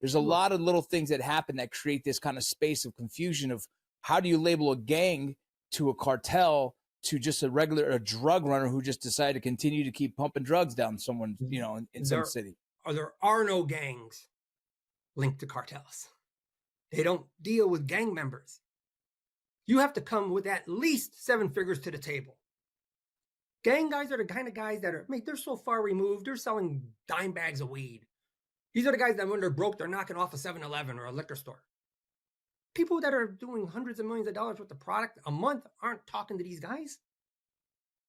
There's a lot of little things that happen that create this kind of space of confusion of how do you label a gang to a cartel to just a drug runner who just decided to continue to keep pumping drugs down someone, in some city. There are no gangs linked to cartels. They don't deal with gang members. You have to come with at least 7 figures to the table. Gang guys are the kind of guys that they're so far removed, they're selling dime bags of weed. These are the guys that when they're broke, they're knocking off a 7-Eleven or a liquor store. People that are doing hundreds of millions of dollars worth of product a month aren't talking to these guys.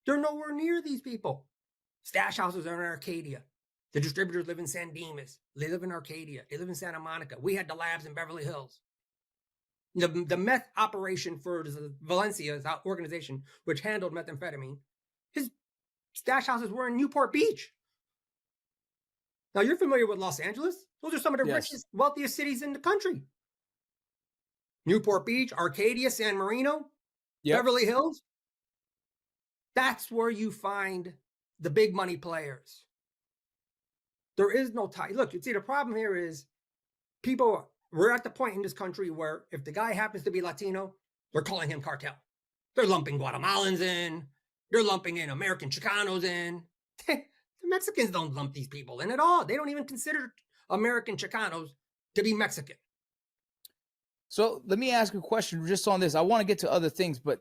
They're nowhere near these people. Stash houses are in Arcadia. The distributors live in San Dimas. They live in Arcadia. They live in Santa Monica. We had the labs in Beverly Hills. The meth operation for Valencia's organization, which handled methamphetamine, his stash houses were in Newport Beach. Now, you're familiar with Los Angeles. Those are some of the richest, wealthiest cities in the country. Newport Beach, Arcadia, San Marino, Beverly Hills. That's where you find the big money players. There is no tie. Look, you see, the problem here is we're at the point in this country where if the guy happens to be Latino, they're calling him cartel. They're lumping Guatemalans in. They're lumping in American Chicanos in. The Mexicans don't lump these people in at all. They don't even consider American Chicanos to be Mexican. So let me ask a question just on this. I want to get to other things, but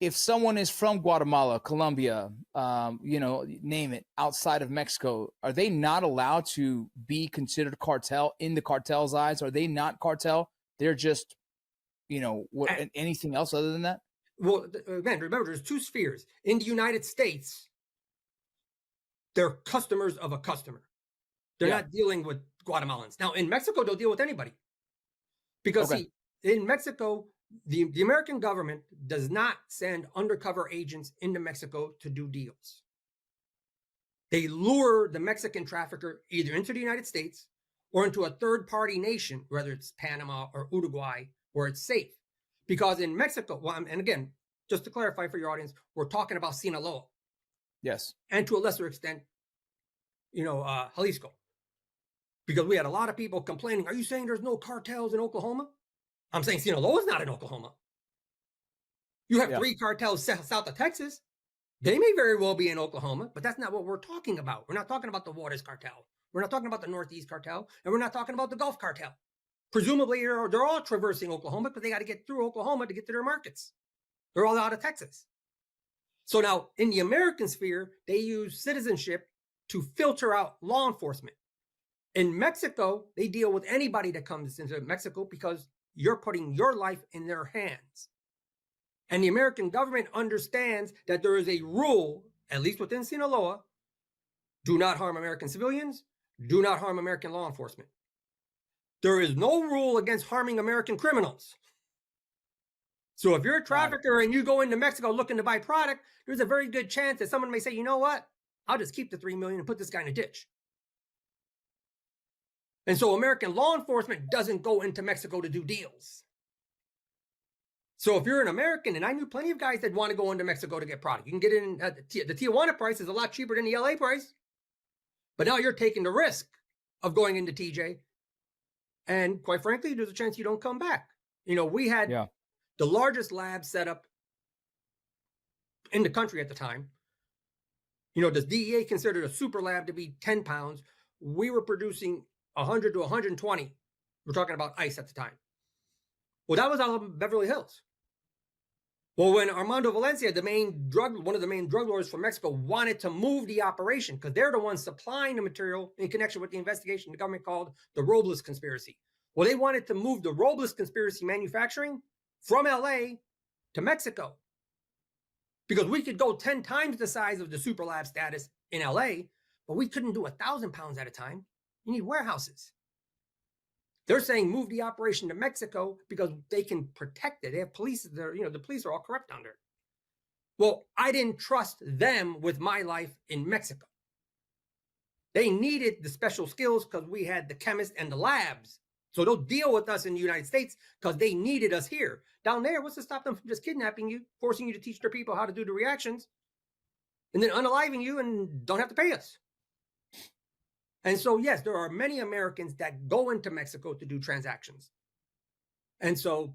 if someone is from Guatemala, Colombia, name it, outside of Mexico, are they not allowed to be considered cartel in the cartel's eyes? Are they not cartel? They're just, anything else other than that? Well, again, remember, there's 2 spheres. In the United States, they're customers of a customer. They're not dealing with Guatemalans. Now, in Mexico, they'll deal with anybody. Because, see, in Mexico, the American government does not send undercover agents into Mexico to do deals. They lure the Mexican trafficker either into the United States or into a third-party nation, whether it's Panama or Uruguay, where it's safe. Because in Mexico, and again, just to clarify for your audience, we're talking about Sinaloa. Yes. And to a lesser extent, Jalisco. Because we had a lot of people complaining, are you saying there's no cartels in Oklahoma? I'm saying Sinaloa's not in Oklahoma. You have 3 cartels south of Texas. They may very well be in Oklahoma, but that's not what we're talking about. We're not talking about the Waters Cartel. We're not talking about the Northeast Cartel. And we're not talking about the Gulf Cartel. Presumably, they're all traversing Oklahoma because they got to get through Oklahoma to get to their markets. They're all out of Texas. So now, in the American sphere, they use citizenship to filter out law enforcement. In Mexico, they deal with anybody that comes into Mexico because you're putting your life in their hands. And the American government understands that there is a rule, at least within Sinaloa, do not harm American civilians, do not harm American law enforcement. There is no rule against harming American criminals. So if you're a trafficker and you go into Mexico looking to buy product, there's a very good chance that someone may say, you know what? I'll just keep the $3 million and put this guy in a ditch. And so American law enforcement doesn't go into Mexico to do deals. So if you're an American, and I knew plenty of guys that want to go into Mexico to get product. You can get in at the Tijuana price is a lot cheaper than the LA price. But now you're taking the risk of going into TJ. And quite frankly, there's a chance you don't come back. We had the largest lab set up in the country at the time. The DEA considered a super lab to be 10 pounds. We were producing 100 to 120. We're talking about ice at the time. Well, that was out of Beverly Hills. Well, when Armando Valencia, one of the main drug lords from Mexico, wanted to move the operation because they're the ones supplying the material in connection with the investigation the government called the Robles conspiracy. Well, they wanted to move the Robles conspiracy manufacturing from LA to Mexico because we could go 10 times the size of the Superlabs status in LA, but we couldn't do 1,000 pounds at a time. You need warehouses. They're saying move the operation to Mexico because they can protect it. They have police there. The police are all corrupt down there. Well, I didn't trust them with my life in Mexico. They needed the special skills because we had the chemists and the labs. So they'll deal with us in the United States because they needed us here. Down there, what's to stop them from just kidnapping you, forcing you to teach their people how to do the reactions, and then unaliving you and don't have to pay us? And so, yes, there are many Americans that go into Mexico to do transactions. And so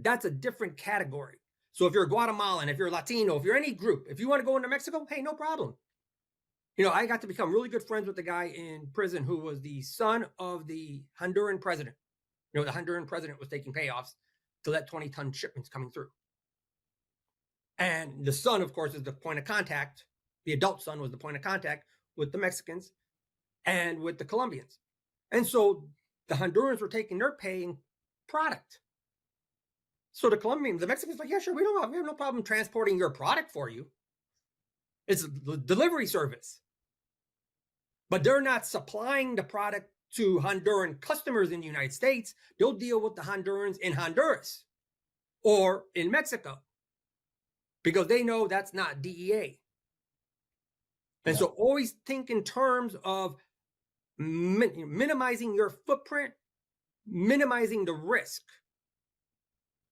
that's a different category. So if you're Guatemalan, if you're Latino, if you're any group, if you want to go into Mexico, hey, no problem. I got to become really good friends with the guy in prison who was the son of the Honduran president. The Honduran president was taking payoffs to let 20-ton shipments coming through. And the son, of course, is the point of contact. The adult son was the point of contact with the Mexicans and with the Colombians. And so the Hondurans were taking their pay in product. So the Mexicans were like, yeah, sure, we have no problem transporting your product for you. It's a delivery service. But they're not supplying the product to Honduran customers in the United States. They'll deal with the Hondurans in Honduras or in Mexico because they know that's not DEA. And so always think in terms of minimizing your footprint, minimizing the risk.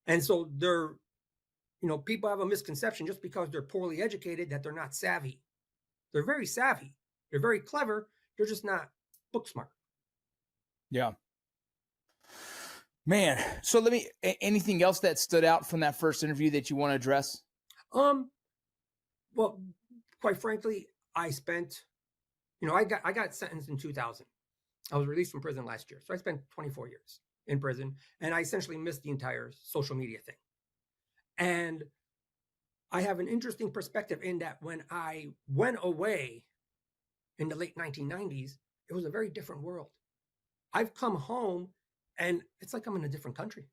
And so people have a misconception just because they're poorly educated that they're not savvy. They're very savvy. They're very clever. They're just not book smart. Yeah. Man. So anything else that stood out from that first interview that you want to address? Well, quite frankly, I spent, I got sentenced in 2000. I was released from prison last year. So I spent 24 years in prison and I essentially missed the entire social media thing. And I have an interesting perspective in that when I went away in the late 1990s, it was a very different world. I've come home and it's like I'm in a different country.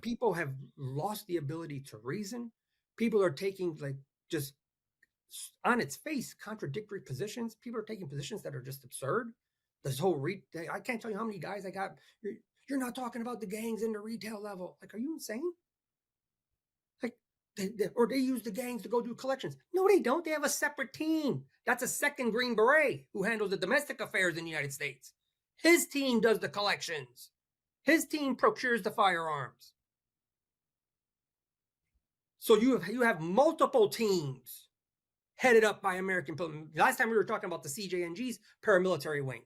People have lost the ability to reason. People are taking just on its face contradictory positions. People are taking positions that are just absurd. This whole I can't tell you how many guys I got. You're not talking about the gangs in the retail level. Are you insane? Or they use the gangs to go do collections. No, they don't. They have a separate team. That's a second Green Beret who handles the domestic affairs in the United States. His team does the collections. His team procures the firearms. So you have multiple teams headed up by American. Last time we were talking about the CJNG's paramilitary wing.